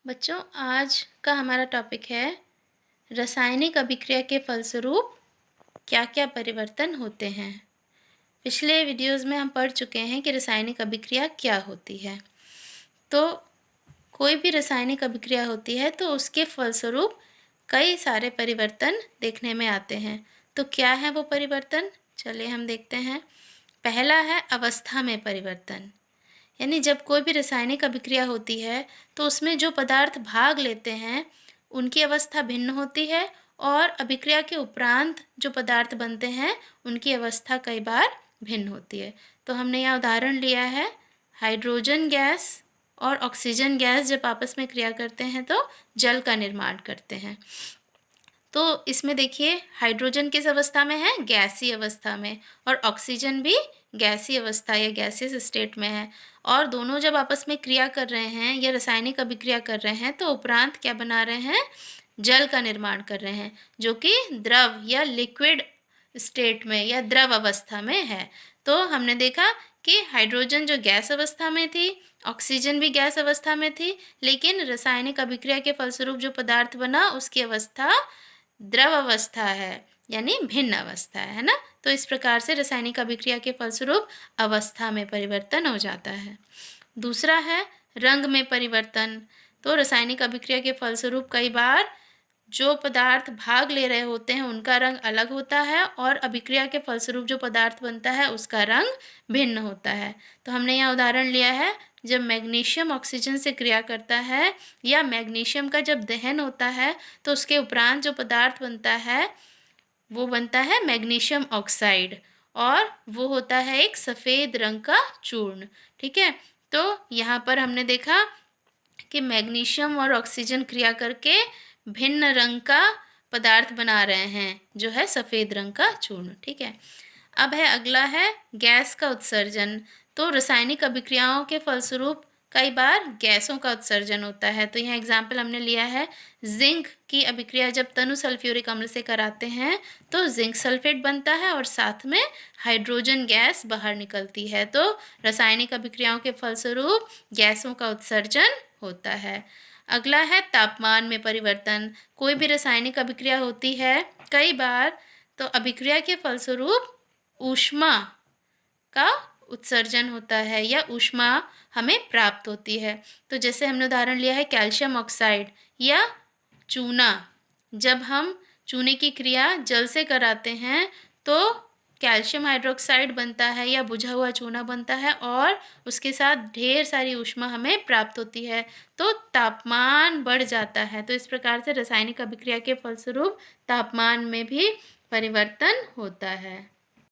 बच्चों, आज का हमारा टॉपिक है रासायनिक अभिक्रिया के फलस्वरूप क्या-क्या परिवर्तन होते हैं। पिछले वीडियोज़ में हम पढ़ चुके हैं कि रासायनिक अभिक्रिया क्या होती है। तो कोई भी रासायनिक अभिक्रिया होती है तो उसके फलस्वरूप कई सारे परिवर्तन देखने में आते हैं। तो क्या है वो परिवर्तन? चलिए हम देखते हैं। पहला है अवस्था में परिवर्तन। यानी जब कोई भी रासायनिक अभिक्रिया होती है तो उसमें जो पदार्थ भाग लेते हैं उनकी अवस्था भिन्न होती है और अभिक्रिया के उपरांत जो पदार्थ बनते हैं उनकी अवस्था कई बार भिन्न होती है। तो हमने यहाँ उदाहरण लिया है, हाइड्रोजन गैस और ऑक्सीजन गैस जब आपस में क्रिया करते हैं तो जल का निर्माण करते हैं। तो इसमें देखिए, हाइड्रोजन किस अवस्था में है? गैसीय अवस्था में, और ऑक्सीजन भी गैसीय अवस्था या गैसियस स्टेट में है। और दोनों जब आपस में क्रिया कर रहे हैं या रासायनिक अभिक्रिया कर रहे हैं तो उपरांत क्या बना रहे हैं? जल का निर्माण कर रहे हैं, जो कि द्रव या लिक्विड स्टेट में या द्रव अवस्था में है। तो हमने देखा कि हाइड्रोजन जो गैस अवस्था में थी, ऑक्सीजन भी गैस अवस्था में थी, लेकिन रासायनिक अभिक्रिया के फलस्वरूप जो पदार्थ बना उसकी अवस्था द्रव अवस्था है, यानी भिन्न अवस्था है ना। तो इस प्रकार से रासायनिक अभिक्रिया के फलस्वरूप अवस्था में परिवर्तन हो जाता है। दूसरा है रंग में परिवर्तन। तो रासायनिक अभिक्रिया के फलस्वरूप कई बार जो पदार्थ भाग ले रहे होते हैं उनका रंग अलग होता है और अभिक्रिया के फलस्वरूप जो पदार्थ बनता है उसका रंग भिन्न होता है। तो हमने यहाँ उदाहरण लिया है, जब मैग्नीशियम ऑक्सीजन से क्रिया करता है या मैग्नीशियम का जब दहन होता है तो उसके उपरांत जो पदार्थ बनता है वो बनता है मैग्नीशियम ऑक्साइड, और वो होता है एक सफ़ेद रंग का चूर्ण। ठीक है, तो यहाँ पर हमने देखा कि मैग्नीशियम और ऑक्सीजन क्रिया करके भिन्न रंग का पदार्थ बना रहे हैं, जो है सफ़ेद रंग का चूर्ण। ठीक है, अब है अगला है गैस का उत्सर्जन। तो रासायनिक अभिक्रियाओं के फलस्वरूप कई बार गैसों का उत्सर्जन होता है। तो यहाँ एग्जाम्पल हमने लिया है, जिंक की अभिक्रिया जब तनु सल्फ्यूरिक अम्ल से कराते हैं तो जिंक सल्फेट बनता है और साथ में हाइड्रोजन गैस बाहर निकलती है। तो रासायनिक अभिक्रियाओं के फलस्वरूप गैसों का उत्सर्जन होता है। अगला है तापमान में परिवर्तन। कोई भी रासायनिक अभिक्रिया होती है, कई बार तो अभिक्रिया के फलस्वरूप ऊष्मा का उत्सर्जन होता है या ऊष्मा हमें प्राप्त होती है। तो जैसे हमने उदाहरण लिया है कैल्शियम ऑक्साइड या चूना। जब हम चूने की क्रिया जल से कराते हैं तो कैल्शियम हाइड्रोक्साइड बनता है या बुझा हुआ चूना बनता है और उसके साथ ढेर सारी ऊष्मा हमें प्राप्त होती है, तो तापमान बढ़ जाता है। तो इस प्रकार से रासायनिक अभिक्रिया के फलस्वरूप तापमान में भी परिवर्तन होता है।